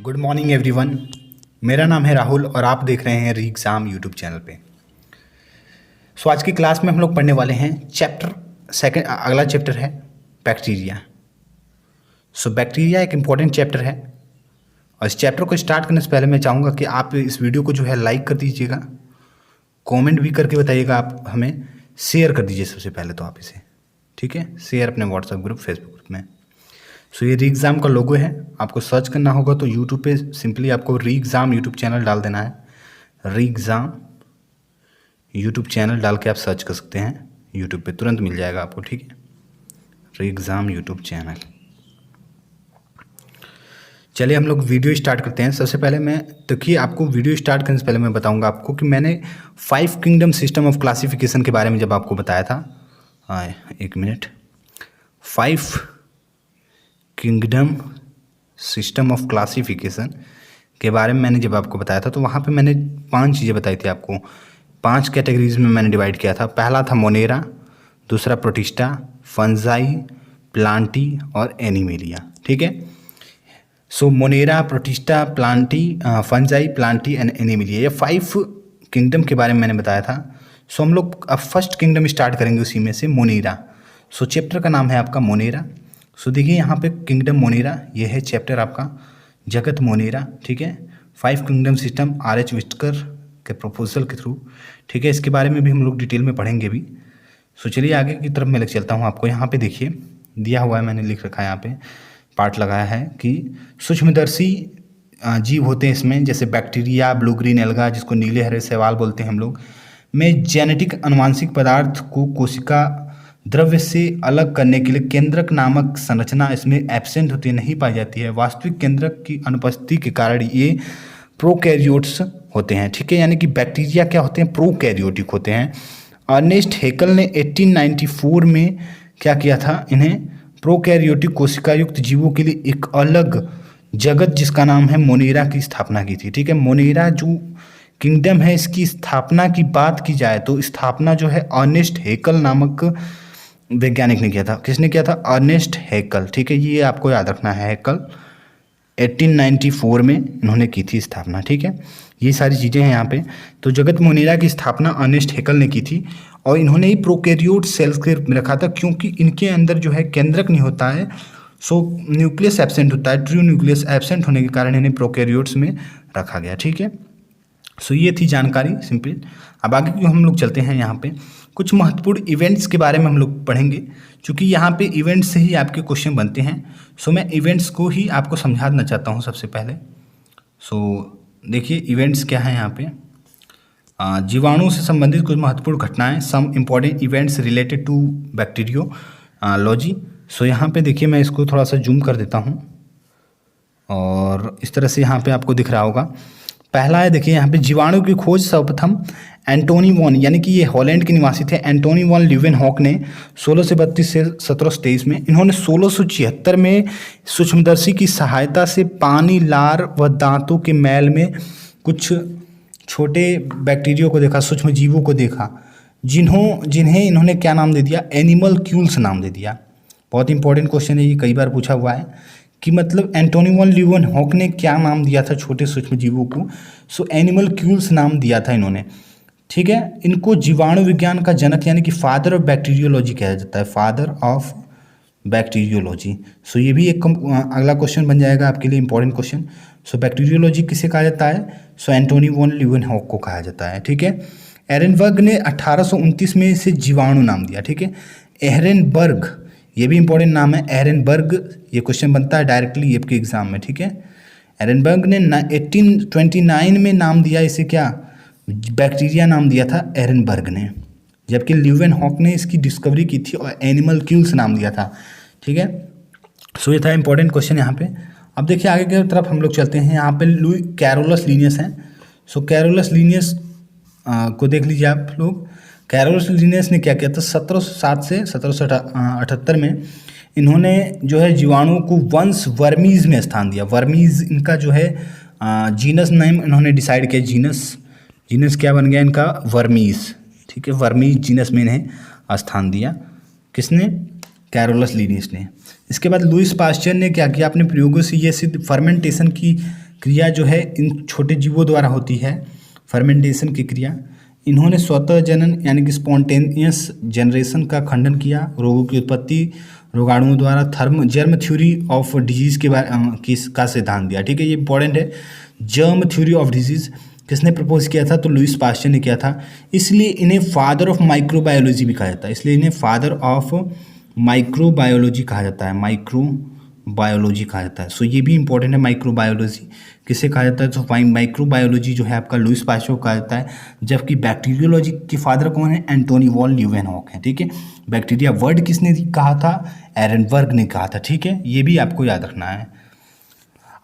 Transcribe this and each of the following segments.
Good morning everyone. मेरा नाम है राहुल और आप देख रहे हैं री एग्ज़ाम यूट्यूब चैनल पे। आज की क्लास में हम लोग पढ़ने वाले हैं अगला चैप्टर है बैक्टीरिया। बैक्टीरिया एक इम्पॉर्टेंट चैप्टर है और इस चैप्टर को स्टार्ट करने से पहले मैं चाहूँगा कि आप इस वीडियो को जो है लाइक कर दीजिएगा, कमेंट भी करके बताइएगा, आप हमें शेयर कर दीजिए सबसे पहले तो आप इसे, ठीक है, शेयर अपने व्हाट्सएप ग्रुप, फेसबुक ग्रुप में। ये री एग्ज़ाम का लोगो है, आपको सर्च करना होगा तो यूट्यूब पे सिंपली आपको री एग्ज़ाम यूट्यूब चैनल डाल देना है। री एग्ज़ाम यूट्यूब चैनल डाल के आप सर्च कर सकते हैं, यूट्यूब पे तुरंत मिल जाएगा आपको, ठीक है, री एग्ज़ाम यूट्यूब चैनल। चलिए हम लोग वीडियो स्टार्ट करते हैं। सबसे पहले मैं देखिए, आपको वीडियो स्टार्ट करने से पहले मैं बताऊंगा आपको कि मैंने 5 किंगडम सिस्टम ऑफ क्लासिफिकेशन के बारे में जब आपको बताया था, एक minute, 5 kingdom system of classification के बारे में मैंने जब आपको बताया था तो वहाँ पे मैंने 5 चीज़ें बताई थी आपको। 5 कैटेगरीज में मैंने डिवाइड किया था। पहला था मोनेरा, दूसरा प्रोटिस्टा, फंजाई, प्लांटी और एनिमेलिया, ठीक है। Monera, protista, Plantae, fungi, Plantae and animalia, ये 5 किंगडम के बारे में मैंने बताया था। हम लोग अब फर्स्ट किंगडम स्टार्ट करेंगे उसी में से, मोनेरा। चैप्टर का नाम है आपका मोनेरा। देखिए यहाँ पे किंगडम मोनेरा, ये है चैप्टर आपका जगत मोनेरा, ठीक है। 5 किंगडम सिस्टम R.H. विस्कर के प्रपोजल के थ्रू, ठीक है। इसके बारे में भी हम लोग डिटेल में पढ़ेंगे भी। चलिए आगे की तरफ मैं लेकर चलता हूँ आपको। यहाँ पे देखिए दिया हुआ है, मैंने लिख रखा है यहाँ पे, पार्ट लगाया है कि सूक्ष्मदर्शी जीव होते हैं इसमें, जैसे बैक्टीरिया, ब्लू ग्रीन एल्गा, जिसको नीले हरे शैवाल बोलते हैं हम लोग, में जेनेटिक अनुवांशिक पदार्थ को कोशिका द्रव्य से अलग करने के लिए केंद्रक नामक संरचना इसमें एब्सेंट होती है, नहीं पाई जाती है। वास्तविक केंद्रक की अनुपस्थिति के कारण ये प्रोकैरियोट्स होते हैं, ठीक है। यानी कि बैक्टीरिया क्या होते हैं, प्रोकैरियोटिक होते हैं। अर्नेस्ट हेकल ने 1894 में क्या किया था, इन्हें प्रोकैरियोटिक कोशिकायुक्त जीवों के लिए एक अलग जगत जिसका नाम है मोनेरा की स्थापना की थी, ठीक है। मोनेरा जो किंगडम है, इसकी स्थापना की बात की जाए तो स्थापना जो है अर्नेस्ट हेकल नामक वैज्ञानिक ने किया था। किसने किया था? अर्नेस्ट हेकल, ठीक है, ये आपको याद रखना है। हेकल 1894 में इन्होंने की थी स्थापना, ठीक है। ये सारी चीज़ें हैं यहाँ पे। तो जगत मोनेरा की स्थापना अर्नेस्ट हेकल ने की थी और इन्होंने ही प्रोकैरियोट सेल्स के में रखा था, क्योंकि इनके अंदर जो है केंद्रक नहीं होता है, न्यूक्लियस एब्सेंट होता है। ट्रू न्यूक्लियस एब्सेंट होने के कारण इन्हें प्रोकैरियोट्स में रखा गया, ठीक है। ये थी जानकारी सिंपल। अब आगे क्यों हम लोग चलते हैं, यहाँ पे कुछ महत्वपूर्ण इवेंट्स के बारे में हम लोग पढ़ेंगे, क्योंकि यहाँ पे इवेंट्स से ही आपके क्वेश्चन बनते हैं। मैं इवेंट्स को ही आपको समझाना चाहता हूँ सबसे पहले। देखिए इवेंट्स क्या है यहाँ पे, जीवाणु से संबंधित कुछ महत्वपूर्ण घटनाएं, some important events related to bacteriology. यहाँ पे देखिए मैं इसको थोड़ा सा जूम कर देता हूँ और इस तरह से यहाँ पे आपको दिख रहा होगा। पहला है, देखिए यहाँ पे जीवाणु की खोज सर्वप्रथम एंटोनी वॉन, यानी कि ये हॉलैंड के निवासी थे, एंटोनी वॉन ल्यूवेनहॉक ने 1632 से 1723 में, इन्होंने 1676 में सूक्ष्मदर्शी की सहायता से पानी, लार व दांतों के मैल में कुछ छोटे बैक्टीरिया को देखा, सूक्ष्म जीवों को देखा, जिन्हें इन्होंने क्या नाम दे दिया, एनिमलक्यूल्स नाम दे दिया। बहुत इंपॉर्टेंट क्वेश्चन है ये, कई बार पूछा हुआ है कि मतलब एंटोनी वॉन ल्यूवेनहॉक ने क्या नाम दिया था छोटे सूक्ष्म जीवों को। एनिमलक्यूल्स नाम दिया था इन्होंने, ठीक है। इनको जीवाणु विज्ञान का जनक यानी कि फादर ऑफ बैक्टीरियोलॉजी कहा जाता है, फादर ऑफ बैक्टीरियोलॉजी। ये भी एक अगला क्वेश्चन बन जाएगा आपके लिए, इंपॉर्टेंट क्वेश्चन। बैक्टीरियोलॉजी किसे कहा जाता है? एंटोनी वॉन ल्यूवेनहॉक को कहा जाता है, ठीक है। एरेनबर्ग ने 1829 में इसे जीवाणु नाम दिया, ठीक है। एरेनबर्ग, ये भी इंपॉर्टेंट नाम है, एरेनबर्ग। ये क्वेश्चन बनता है डायरेक्टली ये आपके एग्जाम में, ठीक है। एरेनबर्ग ने 1829 में नाम दिया इसे, क्या, बैक्टीरिया नाम दिया था एरेनबर्ग ने, जबकि ल्यूवेनहॉक ने इसकी डिस्कवरी की थी और एनिमलक्यूल्स नाम दिया था, ठीक है। ये था इंपॉर्टेंट क्वेश्चन यहाँ पे। अब देखिए आगे की तरफ हम लोग चलते हैं। यहाँ पे लुई कैरोलस लिनियस हैं। कैरोलस लिनियस को देख लीजिए आप लोग। कैरोलस लिनियस ने क्या किया था, 1707 से 1778 में इन्होंने जो है जीवाणु को वंश वर्मीज में स्थान दिया। वर्मीज इनका जो है जीनस नेम इन्होंने डिसाइड किया, जीनस क्या बन गया इनका, वर्मीज, ठीक है। वर्मीज जीनस में इन्हें स्थान दिया, किसने, कैरोलस लिनियस ने। इसके बाद लुईस पास्चर ने क्या किया, अपने प्रयोगों से ये सिद्ध फर्मेंटेशन की क्रिया जो है इन छोटे जीवों द्वारा होती है, फर्मेंटेशन की क्रिया। इन्होंने स्वतः जनन यानी कि स्पॉन्टेनियस जनरेशन का खंडन किया। रोगों की उत्पत्ति रोगाणुओं द्वारा जर्म थ्योरी ऑफ डिजीज के बारे का सिद्धांत दिया। ठीक है, ये इंपॉर्टेंट है। जर्म थ्योरी ऑफ डिजीज किसने प्रपोज किया था? तो लुईस पास्चर ने किया था। इसलिए इन्हें फादर ऑफ माइक्रोबायोलॉजी भी कहा जाता है। इसलिए इन्हें फादर ऑफ माइक्रोबायोलॉजी कहा जाता है, माइक्रोबायोलॉजी कहा जाता है। सो ये भी इंपॉर्टेंट है। माइक्रोबायोलॉजी किसे कहा जाता है? तो माइक्रोबायोलॉजी जो है आपका लुईस पास्चर को कहा जाता है। जबकि बैक्टीरियोलॉजी के फादर कौन है? एंटोनी वॉन ल्यूवेनहॉक है। ठीक है, बैक्टीरिया वर्ड किसने कहा था? एरनबर्ग ने कहा था। ठीक है, ये भी आपको याद रखना है।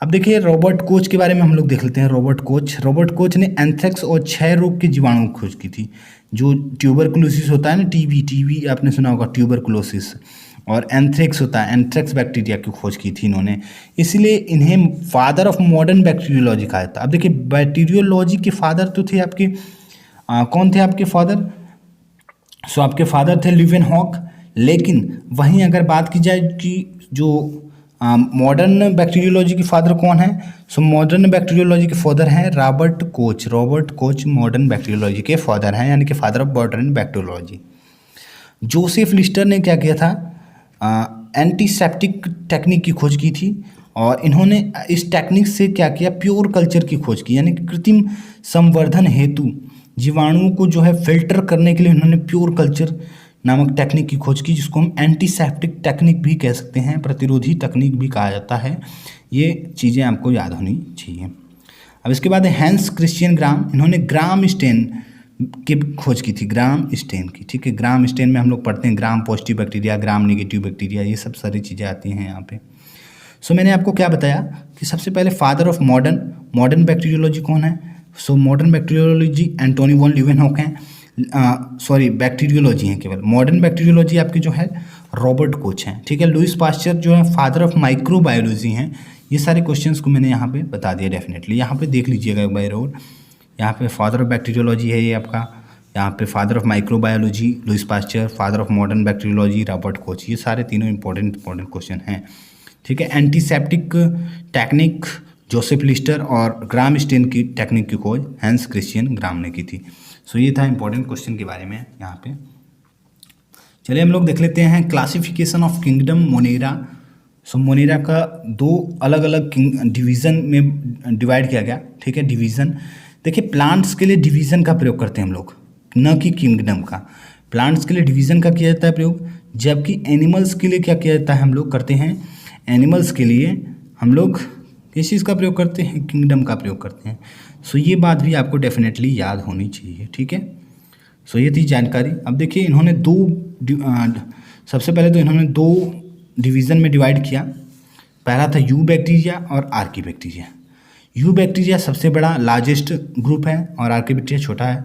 अब देखिए रॉबर्ट कोच के बारे में हम लोग देख लेते हैं। रॉबर्ट कोच ने एंथ्रेक्स और क्षय रोग के जीवाणु की खोज की थी। जो ट्यूबरकुलोसिस होता है ना, टीबी आपने सुना होगा, ट्यूबरकुलोसिस, और एंथ्रेक्स होता है, एंथ्रेक्स बैक्टीरिया की खोज की थी इन्होंने। इसलिए इन्हें फादर ऑफ मॉडर्न बैक्टीरियोलॉजी कहा जाता है। अब देखिए बैक्टीरियोलॉजी के फादर तो थे आपके कौन थे आपके फादर? सो आपके फादर थे ल्यूवेनहॉक। लेकिन वहीं अगर बात की जाए कि जो मॉडर्न बैक्टीरियोलॉजी के फादर कौन है? सो मॉडर्न बैक्टीरियोलॉजी के फादर हैं रॉबर्ट कोच मॉडर्न बैक्टीरियोलॉजी के फादर हैं, यानी कि father of modern bacteriology. Joseph Lister ने क्या किया था? एंटीसेप्टिक टेक्निक की खोज की थी, और इन्होंने इस टेक्निक से क्या किया? प्योर कल्चर की खोज की, यानी कि कृत्रिम संवर्धन हेतु जीवाणुओं को जो है फिल्टर करने के लिए इन्होंने प्योर कल्चर नामक टेक्निक की खोज की, जिसको हम एंटीसेप्टिक टेक्निक भी कह सकते हैं, प्रतिरोधी तकनीक भी कहा जाता है। ये चीज़ें आपको याद होनी चाहिए। अब इसके बाद है हैंस क्रिश्चियन ग्राम। इन्होंने ग्राम स्टेन की खोज की थी, ग्राम स्टेन की। ठीक है, ग्राम स्टेन में हम लोग पढ़ते हैं gram positive bacteria, gram negative bacteria, ये सब सारी चीज़ें आती हैं यहाँ पे। सो मैंने आपको क्या बताया कि सबसे पहले फादर ऑफ मॉडर्न बैक्टीरियोलॉजी कौन है? So modern bacteriology Antony von Leeuwenhoek हैं। बैक्टीरियोलॉजी है केवल। मॉडर्न बैक्टीरियोलॉजी आपकी जो है रॉबर्ट कोच हैं। ठीक है, लुईस पास्चर जो है फादर ऑफ माइक्रोबायोलॉजी हैं। ये सारे क्वेश्चंस को मैंने यहाँ पे बता दिया डेफिनेटली। यहाँ पे देख लीजिएगा एक बार और, यहाँ पे फादर ऑफ बैक्टीरियोलॉजी है ये आपका, यहाँ पे father of microbiology Lewis pasture, father of modern bacteriology Robert Koch. ये सारे तीनों इंपॉर्टेंट क्वेश्चन हैं। ठीक है, एंटीसेप्टिक टेक्निक जोसेफ लिस्टर और ग्राम स्टेन की टेक्निक की खोज हैंस क्रिश्चियन ग्राम ने की थी। सो ये था इंपॉर्टेंट क्वेश्चन के बारे में यहाँ पे। चलिए हम लोग देख लेते हैं classification of kingdom Monera. So Monera का दो अलग अलग डिवीज़न में डिवाइड किया गया। ठीक है, डिवीज़न देखिए, प्लांट्स के लिए डिवीज़न का प्रयोग करते हैं हम लोग, न कि किंगडम का। प्लांट्स के लिए डिवीज़न का किया जाता है प्रयोग, जबकि एनिमल्स के लिए क्या किया जाता है? हम लोग करते हैं एनिमल्स के लिए हम लोग किस चीज़ का प्रयोग करते हैं? किंगडम का प्रयोग करते हैं। सो ये बात भी आपको डेफिनेटली याद होनी चाहिए। ठीक है, सो ये थी जानकारी। अब देखिए इन्होंने सबसे पहले तो इन्होंने दो डिवीज़न में डिवाइड किया। पहला था यू बैक्टीरिया और आर्की बैक्टीरिया। यू बैक्टीरिया सबसे बड़ा लार्जेस्ट ग्रुप है और आर्की बैक्टीरिया छोटा है।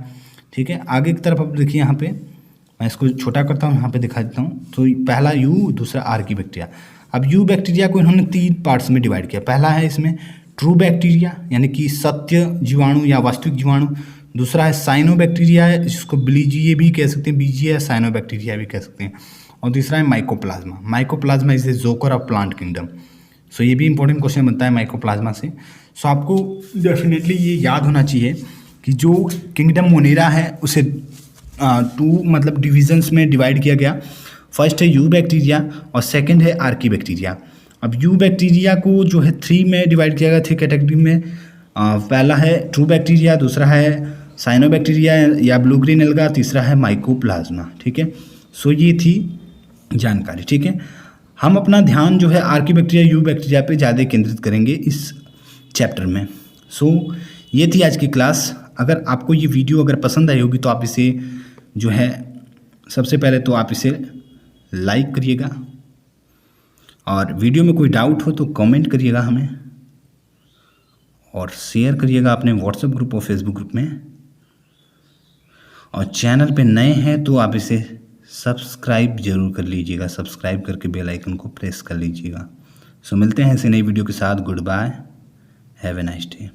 ठीक है, आगे की तरफ अब देखिए, यहाँ पे मैं इसको छोटा करता हूँ, यहाँ पे दिखा देता हूँ। तो पहला यू, दूसरा आर्की बैक्टीरिया। अब यू बैक्टीरिया को इन्होंने 3 पार्ट्स में डिवाइड किया। पहला है इसमें ट्रू बैक्टीरिया, यानी कि सत्य जीवाणु या वास्तविक जीवाणु। दूसरा है साइनो बैक्टीरिया, है जिसको बीजीए भी कह सकते हैं, बीजीए या साइनो बैक्टीरिया भी कह सकते हैं। और तीसरा है mycoplasma. Mycoplasma is a joker of plant kingdom. So ये भी इंपॉर्टेंट क्वेश्चन बनता है माइकोप्लाज्मा से। सो आपको डेफिनेटली ये याद होना चाहिए कि जो किंगडम मोनेरा है उसे 2 मतलब डिविजन्स में डिवाइड किया गया। फर्स्ट है यू बैक्टीरिया और सेकंड है आर्की बैक्टीरिया। अब यू बैक्टीरिया को जो है 3 में डिवाइड किया गया, 3 कैटेगरी में। पहला है ट्रू बैक्टीरिया, दूसरा है साइनो बैक्टीरिया या ब्लू ग्रीन एल्गा, तीसरा है माइकोप्लाज्मा। ठीक है, सो ये थी जानकारी। ठीक है, हम अपना ध्यान जो है आर्की बैक्टीरिया यू बैक्टीरिया पे ज़्यादा केंद्रित करेंगे इस चैप्टर में। सो ये थी आज की क्लास। अगर आपको ये वीडियो अगर पसंद आई होगी तो आप इसे जो है सबसे पहले तो आप इसे लाइक करिएगा, और वीडियो में कोई डाउट हो तो कमेंट करिएगा हमें, और शेयर करिएगा अपने व्हाट्सएप ग्रुप और फेसबुक ग्रुप में। और चैनल पे नए हैं तो आप इसे सब्सक्राइब जरूर कर लीजिएगा, सब्सक्राइब करके बेल आइकन को प्रेस कर लीजिएगा। सो मिलते हैं इसी नई वीडियो के साथ। Good bye, have a nice day.